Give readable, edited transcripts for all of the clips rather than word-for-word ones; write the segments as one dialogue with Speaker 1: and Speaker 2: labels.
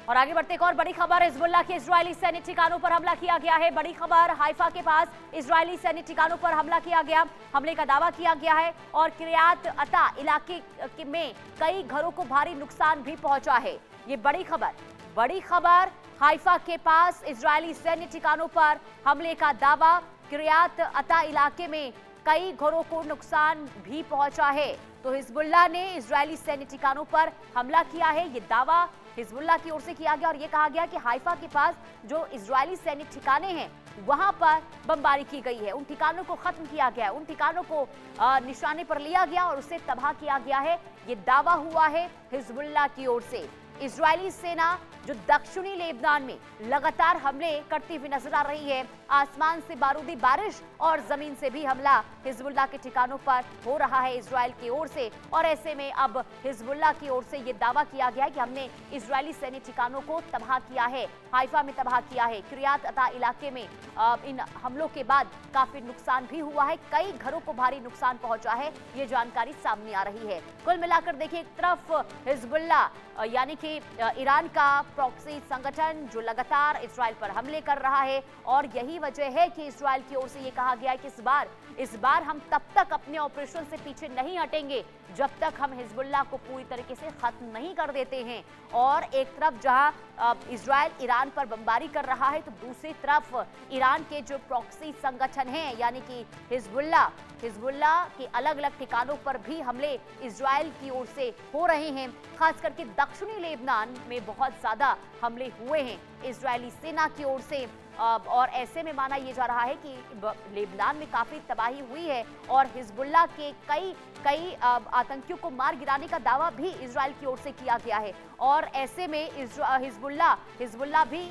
Speaker 1: और आगे बढ़ते एक और बड़ी खबर, हिजबुल्लाह के इजरायली सैन्य ठिकानों पर हमला किया गया है। बड़ी खबर, हाइफा के पास इजरायली सैन्य ठिकानों पर हमला किया गया। हमले का दावा किया गया है और किर्यात अता इलाके में कई घरों को भारी नुकसान भी पहुंचा है। ये बड़ी खबर, हाइफा के पास इजरायली सैन्य ठिकानों पर हमले का दावा, किर्यात अता इलाके में कई घरों को नुकसान भी पहुंचा है। तो हिजबुल्लाह ने इजरायली सैन्य ठिकानों पर हमला किया है। ये दावा हिजबुल्लाह की ओर से किया गया और ये कहा गया कि हाइफा के पास जो इजरायली सैन्य ठिकाने हैं वहां पर बमबारी की गई है, उन ठिकानों को खत्म किया गया है, उन ठिकानों को निशाने पर लिया गया और उसे तबाह किया गया है। ये दावा हुआ है हिजबुल्लाह की ओर से। इजरायली सेना जो दक्षिणी लेबनान में लगातार हमले करती हुई नजर आ रही है, आसमान से बारूदी बारिश और जमीन से भी हमला हिजबुल्लाह के ठिकानों पर हो रहा है इजराइल की ओर से। और ऐसे में अब हिजबुल्लाह की ओर से ये दावा किया गया है कि हमने इजरायली सैन्य ठिकानों को तबाह किया है, हाइफा में तबाह किया है। किर्यात अता इलाके में इन हमलों के बाद काफी नुकसान भी हुआ है, कई घरों को भारी नुकसान पहुंचा है, ये जानकारी सामने आ रही है। कुल मिलाकर देखिए, एक तरफ हिजबुल्लाह यानी कि ईरान का प्रॉक्सी संगठन जो लगातार इजराइल पर हमले कर रहा है और यही वजह है कि इजराइल की ओर से ये कहा गया है कि इस बार हम तब तक अपने ऑपरेशन से पीछे नहीं हटेंगे जब तक हम हिजबुल्लाह को पूरी तरीके से खत्म नहीं कर देते हैं। और एक तरफ जहां इजराइल ईरान पर बमबारी कर रहा है, तो दूसरी तरफ ईरान के जो प्रॉक्सी संगठन हैं यानी कि हिजबुल्लाह के अलग अलग ठिकानों पर भी हमले इजराइल की ओर से हो रहे हैं। खास करके दक्षिणी लेबनान में बहुत ज्यादा हमले हुए हैं इजरायली सेना की ओर से। और ऐसे में माना यह जा रहा है कि लेबनान में काफी तबाही हुई है और हिजबुल्लाह के कई आतंकियों को मार गिराने का दावा भी इजराइल की ओर से किया गया है। और ऐसे में हिजबुल्लाह भी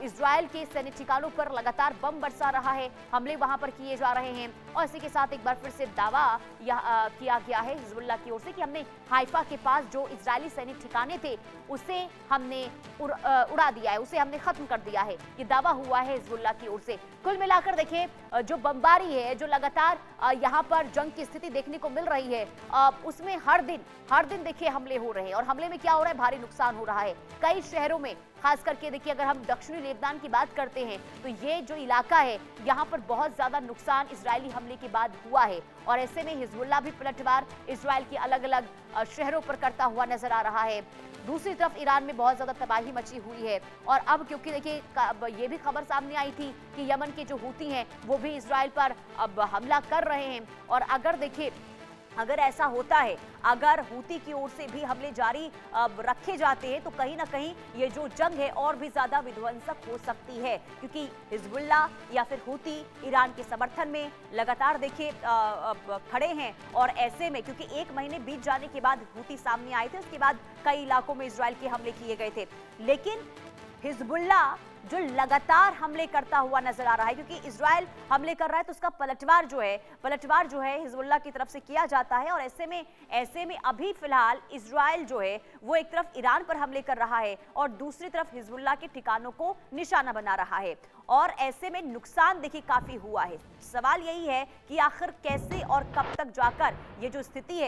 Speaker 1: इजराइल के सैन्य ठिकानों पर लगातार बम बरसा रहा है, हमले वहां पर किए जा रहे हैं। और इसी के साथ एक बार फिर से दावा किया गया है हिजबुल्लाह की ओर से कि हमने हाइफा के पास जो इजरायली सैन्य ठिकाने थे उसे हमने उड़ा दिया है, उसे हमने खत्म कर दिया है। ये दावा हुआ है हिजबुल्लाह की ओर से। कुल मिलाकर देखिए, जो बमबारी है, जो लगातार यहाँ पर जंग की स्थिति देखने को मिल रही है, उसमें हर दिन देखिए हमले हो रहे हैं। और हमले में क्या हो रहा है, भारी नुकसान हो रहा है कई शहरों में। खास करके देखिए, अगर हम दक्षिणी लेबनान की बात करते हैं तो ये जो इलाका है यहाँ पर बहुत ज्यादा नुकसान इजरायली हमले के बाद हुआ है। और ऐसे में हिजबुल्लाह भी पलटवार इजराइल के अलग अलग शहरों पर करता हुआ नजर आ रहा है। दूसरी तरफ ईरान में बहुत ज्यादा तबाही मची हुई है। और अब क्योंकि देखिए ये भी खबर सामने आई थी कि यमन के जो हूती हैं वो भी इजराइल पर अब हमला कर रहे हैं। और अगर ऐसा होता है, अगर हूती की ओर से भी हमले जारी रखे जाते हैं तो कहीं ना कहीं ये जो जंग है और भी ज्यादा विध्वंसक हो सकती है, क्योंकि हिजबुल्लाह या फिर हूती ईरान के समर्थन में लगातार देखिए खड़े हैं। और ऐसे में क्योंकि 1 महीने बीत जाने के बाद हूती सामने आए थे, उसके बाद कई इलाकों में इजराइल के हमले किए गए थे, लेकिन हिजबुल्लाह जो लगातार हमले करता हुआ नजर आ रहा है, क्योंकि इजराइल हमले कर रहा है तो उसका पलटवार जो है हिजबुल्लाह की तरफ से किया जाता है। और ऐसे में अभी फिलहाल इजराइल जो है वो एक तरफ ईरान पर हमले कर रहा है और दूसरी तरफ हिजबुल्लाह के ठिकानों को निशाना बना रहा है। और ऐसे में नुकसान देखिए काफी हुआ है। सवाल यही है कि आखिर कैसे और कब तक जाकर ये जो स्थिति है